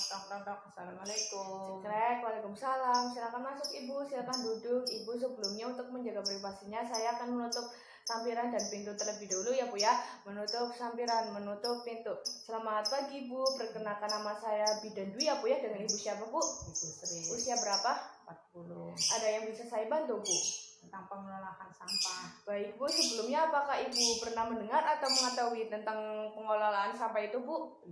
Assalamualaikum. Cekrek, waalaikumsalam. Silakan masuk Ibu, silakan duduk. Ibu, sebelumnya untuk menjaga privasinya saya akan menutup sampiran dan pintu terlebih dahulu ya Bu ya. Menutup sampiran, menutup pintu. Selamat pagi Bu, perkenalkan nama saya Bidan Dwi ya Bu ya. Dengan Ibu siapa Bu? Ibu Sri. Usia berapa? 40. Ada yang bisa saya bantu Bu? Tentang pengelolaan sampah. Baik Bu, sebelumnya apakah Ibu pernah mendengar atau mengetahui tentang pengelolaan sampah itu Bu?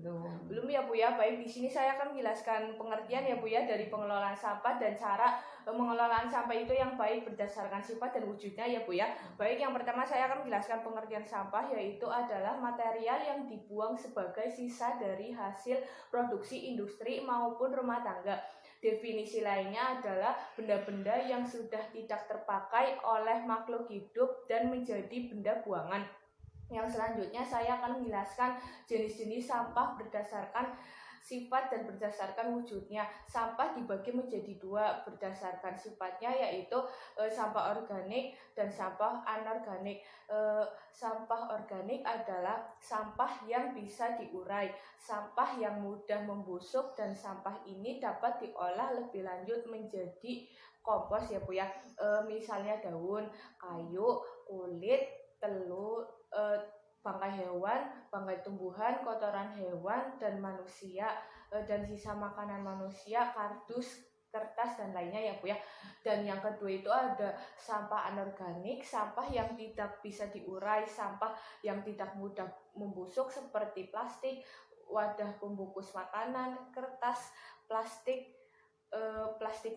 Belum ya Bu ya. Baik, di sini saya akan menjelaskan pengertian ya Bu ya dari pengelolaan sampah dan cara pengelolaan sampah itu yang baik berdasarkan sifat dan wujudnya ya Bu ya. Baik, yang pertama saya akan menjelaskan pengertian sampah, yaitu adalah material yang dibuang sebagai sisa dari hasil produksi industri maupun rumah tangga. Definisi lainnya adalah benda-benda yang sudah tidak terpakai oleh makhluk hidup dan menjadi benda buangan. Yang selanjutnya saya akan menjelaskan jenis-jenis sampah berdasarkan sifat dan berdasarkan wujudnya. Sampah dibagi menjadi dua berdasarkan sifatnya, yaitu sampah organik dan sampah anorganik. Sampah organik adalah sampah yang bisa diurai, sampah yang mudah membusuk, dan sampah ini dapat diolah lebih lanjut menjadi kompos ya Bu ya. Misalnya daun, kayu, kulit, telur, bangkai hewan, bangkai tumbuhan, kotoran hewan dan manusia, dan sisa makanan manusia, kardus, kertas dan lainnya ya Bu ya. Dan yang kedua itu ada sampah anorganik, sampah yang tidak bisa diurai, sampah yang tidak mudah membusuk seperti plastik, wadah pembungkus makanan, kertas, plastik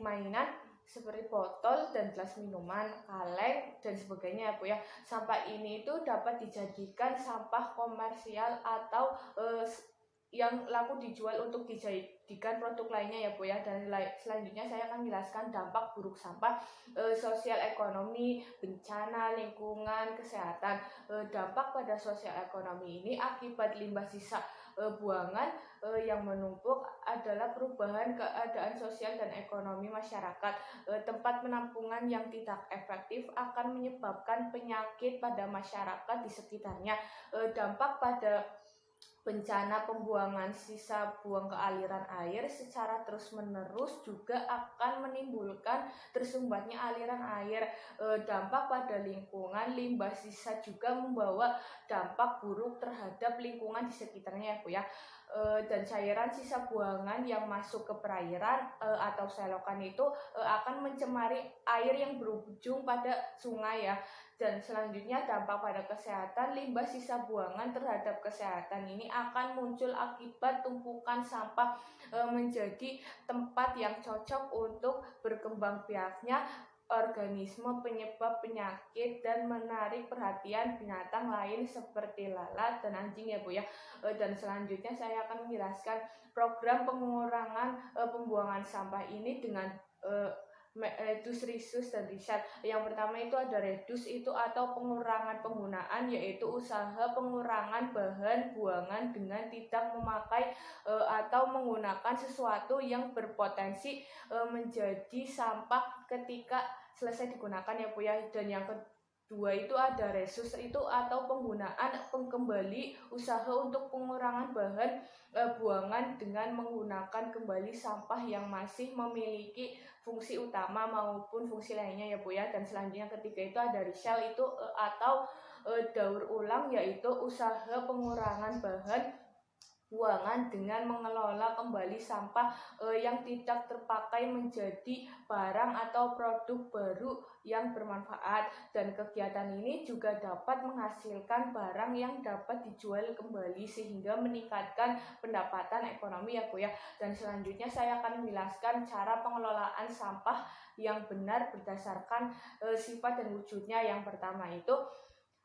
mainan seperti botol dan gelas minuman, kaleng dan sebagainya ya Bu ya. Sampah ini itu dapat dijadikan sampah komersial atau yang laku dijual untuk dijadikan produk lainnya ya Bu ya. Dan selanjutnya saya akan menjelaskan dampak buruk sampah, sosial ekonomi, bencana, lingkungan, kesehatan. Dampak pada sosial ekonomi ini akibat limbah sisa buangan yang menumpuk adalah perubahan keadaan sosial dan ekonomi masyarakat. Tempat penampungan yang tidak efektif akan menyebabkan penyakit pada masyarakat di sekitarnya. Dampak pada bencana pembuangan sisa buang ke aliran air secara terus-menerus juga akan menimbulkan tersumbatnya aliran air. Dampak pada lingkungan, limbah sisa juga membawa dampak buruk terhadap lingkungan di sekitarnya ya Bu ya. Dan cairan sisa buangan yang masuk ke perairan atau selokan itu akan mencemari air yang berujung pada sungai ya. Dan selanjutnya dampak pada kesehatan, limbah sisa buangan terhadap kesehatan ini akan muncul akibat tumpukan sampah menjadi tempat yang cocok untuk berkembang biaknya organisme penyebab penyakit dan menarik perhatian binatang lain seperti lalat dan anjing ya Bu ya. Dan selanjutnya saya akan menjelaskan program pengurangan pembuangan sampah ini dengan reduce, reuse, dan recycle. Yang pertama itu ada reduce, itu atau pengurangan penggunaan, yaitu usaha pengurangan bahan buangan dengan tidak memakai atau menggunakan sesuatu yang berpotensi menjadi sampah ketika selesai digunakan ya Bu ya. Dan yang kedua itu ada reuse, itu atau penggunaan kembali, usaha untuk pengurangan bahan buangan dengan menggunakan kembali sampah yang masih memiliki fungsi utama maupun fungsi lainnya ya Bu ya. Dan selanjutnya ketiga itu ada recycle, itu atau daur ulang, yaitu usaha pengurangan bahan buangan dengan mengelola kembali sampah yang tidak terpakai menjadi barang atau produk baru yang bermanfaat. Dan kegiatan ini juga dapat menghasilkan barang yang dapat dijual kembali sehingga meningkatkan pendapatan ekonomi ya Bu ya. Dan selanjutnya saya akan menjelaskan cara pengelolaan sampah yang benar berdasarkan sifat dan wujudnya. Yang pertama itu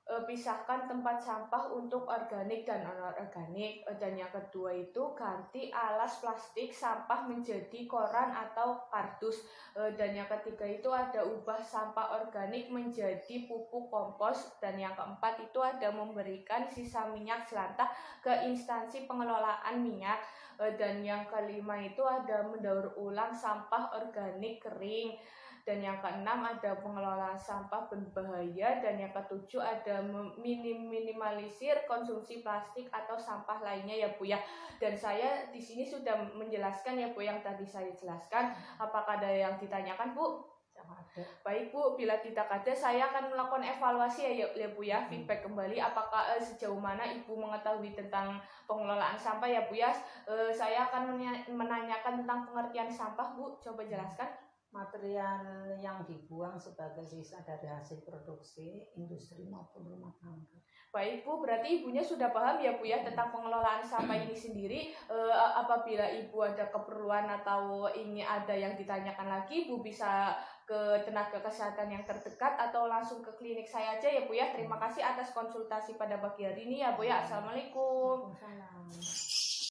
pisahkan tempat sampah untuk organik dan anorganik. Dan yang kedua itu ganti alas plastik sampah menjadi koran atau kardus. Dan yang ketiga itu ada ubah sampah organik menjadi pupuk kompos. Dan yang keempat itu ada memberikan sisa minyak jelantah ke instansi pengelolaan minyak. Dan yang kelima itu ada mendaur ulang sampah organik kering. dan yang keenam ada pengelolaan sampah berbahaya, dan yang ketujuh ada minimalisir konsumsi plastik atau sampah lainnya ya Bu ya. Dan saya di sini sudah menjelaskan ya Bu yang tadi saya jelaskan. Apakah ada yang ditanyakan Bu? Baik Bu, bila tidak ada saya akan melakukan evaluasi ya Bu ya, feedback kembali apakah sejauh mana Ibu mengetahui tentang pengelolaan sampah ya Bu ya. Saya akan menanyakan tentang pengertian sampah Bu, coba jelaskan. Material yang dibuang sebagai sisa dari hasil produksi industri maupun rumah tangga. Baik Bu, berarti Ibunya sudah paham ya Bu ya tentang pengelolaan sampah ini sendiri. Apabila Ibu ada keperluan atau ini ada yang ditanyakan lagi, Ibu bisa ke tenaga kesehatan yang terdekat atau langsung ke klinik saya aja ya Bu ya. Terima kasih atas konsultasi pada pagi hari ini ya Bu ya. Assalamualaikum. Waalaikumsalam.